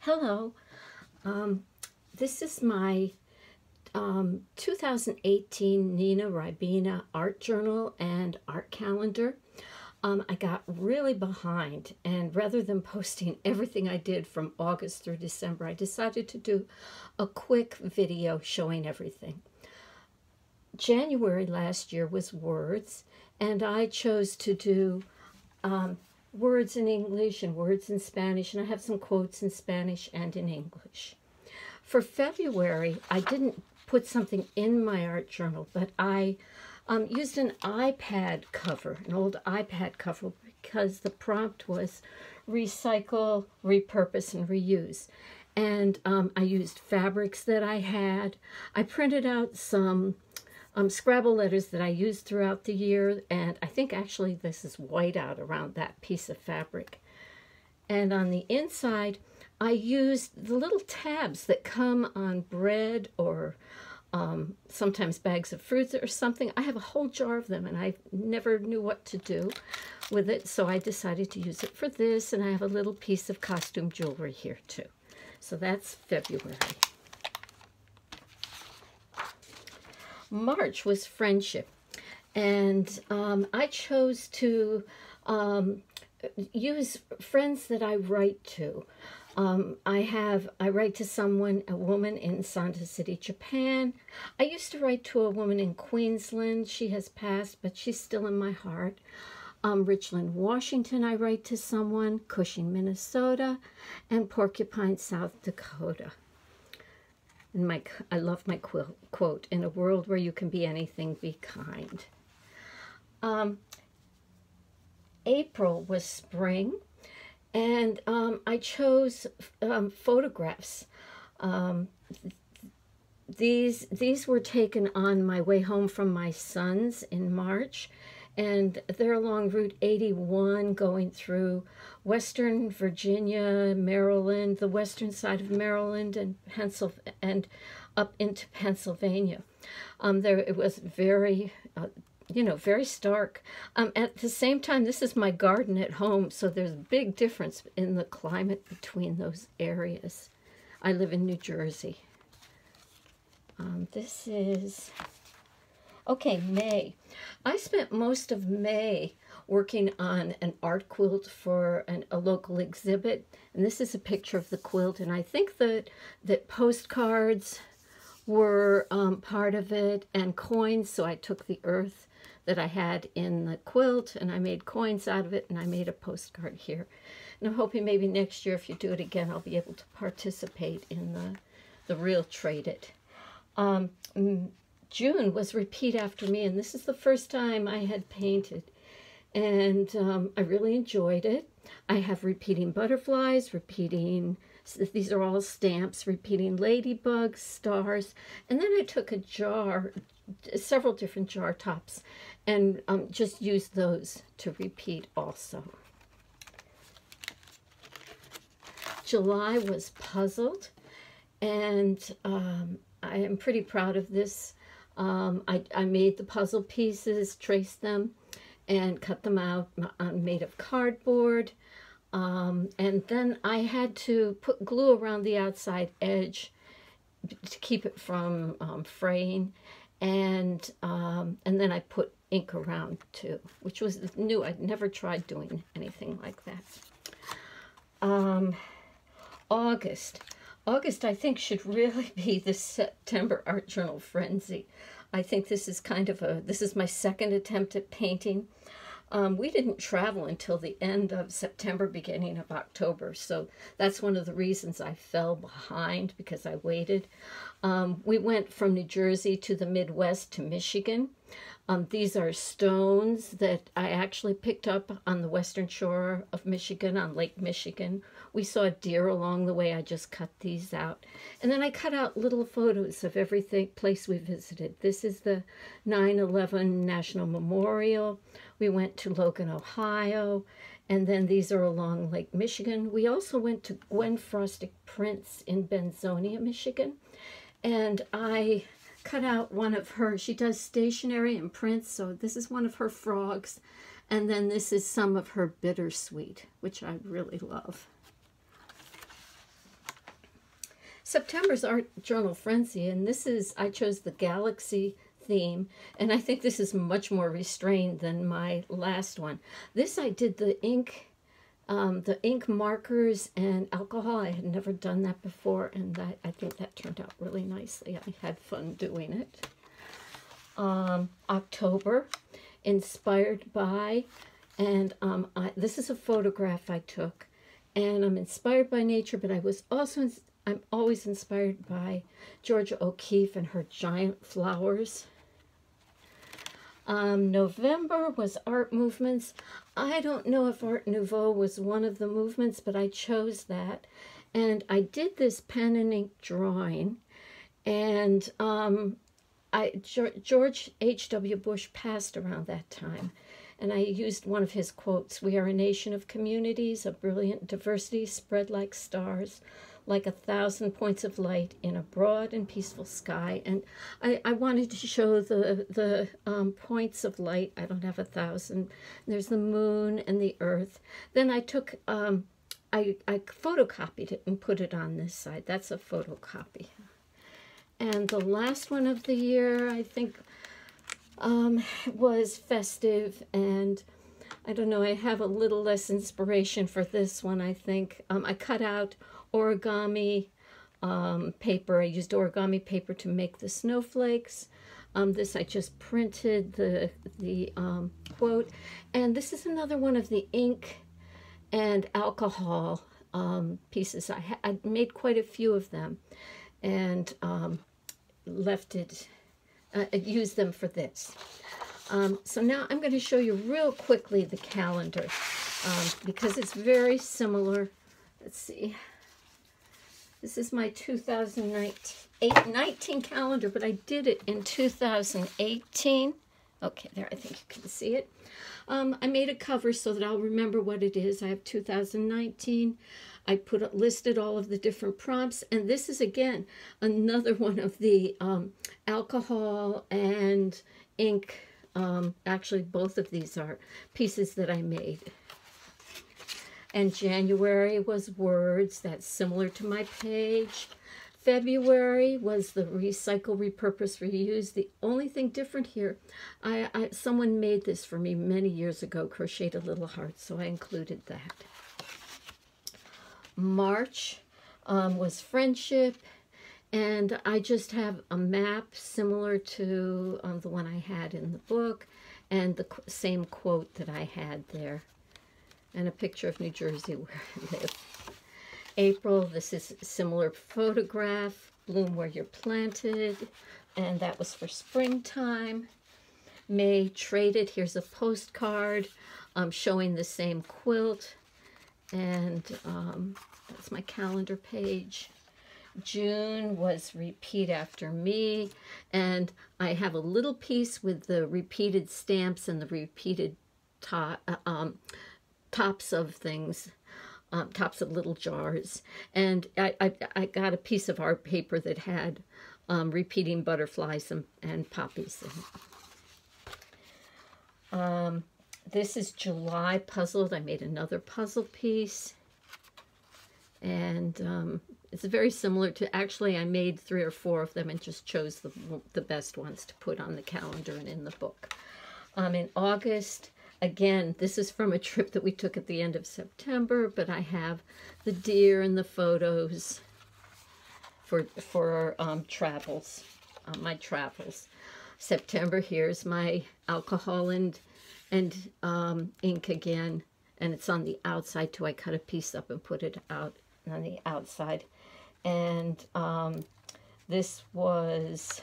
Hello, this is my 2018 Nina Ribena art journal and art calendar. I got really behind, and rather than posting everything I did from August through December, I decided to do a quick video showing everything. January last year was words, and I chose to do words in English and words in Spanish, and I have some quotes in Spanish and in English. For February, I didn't put something in my art journal, but I used an iPad cover, an old iPad cover, because the prompt was recycle, repurpose, and reuse. And I used fabrics that I had. I printed out some Scrabble letters that I used throughout the year, and I think actually this is white out around that piece of fabric. And on the inside, I used the little tabs that come on bread or sometimes bags of fruits or something. I have a whole jar of them, and I never knew what to do with it, so I decided to use it for this, and I have a little piece of costume jewelry here too. So that's February. March was friendship, and I chose to use friends that I write to. I write to someone, a woman in Santa City, Japan. I used to write to a woman in Queensland. She has passed, but she's still in my heart. Richland, Washington, I write to someone, Cushing, Minnesota, and Porcupine, South Dakota. And I love my quote, in a world where you can be anything, be kind. April was spring, and I chose photographs. These were taken on my way home from my son's in March, and they're along Route 81 going through Western Virginia, Maryland, the western side of Maryland, and up into Pennsylvania. It was very, very stark. At the same time, this is my garden at home, so there's a big difference in the climate between those areas. I live in New Jersey. This is... Okay, May. I spent most of May working on an art quilt for a local exhibit, and this is a picture of the quilt, and I think that postcards were part of it, and coins, so I took the earth that I had in the quilt, and I made coins out of it, and I made a postcard here. And I'm hoping maybe next year, if you do it again, I'll be able to participate in the real trade it. June was Repeat After Me, and this is the first time I had painted, and I really enjoyed it. I have repeating butterflies, these are all stamps, repeating ladybugs, stars, and then I took a jar, several different jar tops, and just used those to repeat also. July was Puzzled, and I am pretty proud of this. I made the puzzle pieces, traced them, and cut them out made of cardboard. And then I had to put glue around the outside edge to keep it from fraying. And then I put ink around too, which was new. I'd never tried doing anything like that. August, I think, should really be the September Art Journal Frenzy. I think this is this is my second attempt at painting. We didn't travel until the end of September, beginning of October, so that's one of the reasons I fell behind, because I waited. We went from New Jersey to the Midwest to Michigan. These are stones that I actually picked up on the western shore of Michigan, on Lake Michigan. We saw deer along the way. I just cut these out. And then I cut out little photos of every place we visited. This is the 9/11 National Memorial. We went to Logan, Ohio. And then these are along Lake Michigan. We also went to Gwen Frostic Prints in Benzonia, Michigan. And I cut out one of her, she does stationery and prints, so this is one of her frogs, and then this is some of her bittersweet, which I really love. September's Art Journal Frenzy, and this is, I chose the Galaxy theme, and I think this is much more restrained than my last one. This I did the ink markers and alcohol. I had never done that before, and I think that turned out really nicely. I had fun doing it. October, inspired by, and this is a photograph I took, and I'm inspired by nature, but I'm always inspired by Georgia O'Keeffe and her giant flowers. November was art movements. I don't know if Art Nouveau was one of the movements, but I chose that. And I did this pen and ink drawing. And George H.W. Bush passed around that time. And I used one of his quotes, "We are a nation of communities, a brilliant diversity spread like stars, like 1,000 points of light in a broad and peaceful sky." And I wanted to show the points of light. I don't have 1,000. There's the moon and the earth. Then I took, I photocopied it and put it on this side. That's a photocopy. And the last one of the year, I think, was festive, and I don't know, I have a little less inspiration for this one, I think. I cut out origami paper. I used origami paper to make the snowflakes. This I just printed the quote, and this is another one of the ink and alcohol pieces. I made quite a few of them, and used them for this. So now I'm going to show you real quickly the calendar, because it's very similar. Let's see. This is my 2019 calendar, but I did it in 2018. Okay, there, I think you can see it. I made a cover so that I'll remember what it is. I have 2019. I listed all of the different prompts, and this is, again, another one of the alcohol and ink. Actually, both of these are pieces that I made. And January was words. That's similar to my page. February was the recycle, repurpose, reuse. The only thing different here, someone made this for me many years ago, crocheted a little heart, so I included that. March was friendship, and I just have a map similar to the one I had in the book, and the same quote that I had there, and a picture of New Jersey where I live. April, this is a similar photograph, bloom where you're planted, and that was for springtime. May, traded, here's a postcard showing the same quilt, and that's my calendar page. June was repeat after me, and I have a little piece with the repeated stamps and the repeated tops of things. Tops of little jars, and I got a piece of art paper that had repeating butterflies and poppies. This is July puzzled. I made another puzzle piece, and it's very similar to, actually I made 3 or 4 of them and just chose the best ones to put on the calendar and in the book. In August, again, this is from a trip that we took at the end of September, but I have the deer and the photos for travels, my travels. September, here's my alcohol and ink again, and it's on the outside too. I cut a piece up and put it out on the outside. And this was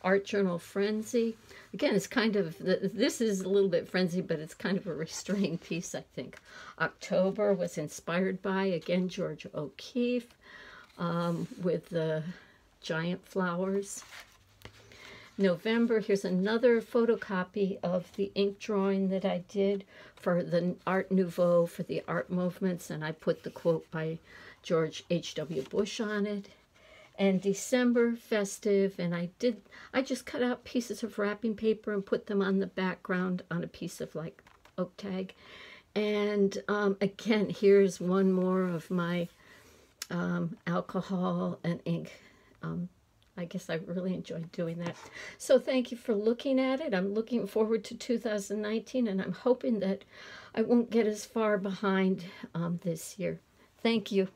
Art Journal Frenzy. Again, it's kind of, this is a little bit frenzy, but it's kind of a restrained piece, I think. October was inspired by, again, Georgia O'Keeffe with the giant flowers. November, here's another photocopy of the ink drawing that I did for the Art Nouveau, for the art movements, and I put the quote by George H.W. Bush on it. And December, festive, and I just cut out pieces of wrapping paper and put them on the background on a piece of like oak tag. And again, here's one more of my alcohol and ink. I guess I really enjoyed doing that. So thank you for looking at it. I'm looking forward to 2019, and I'm hoping that I won't get as far behind this year. Thank you.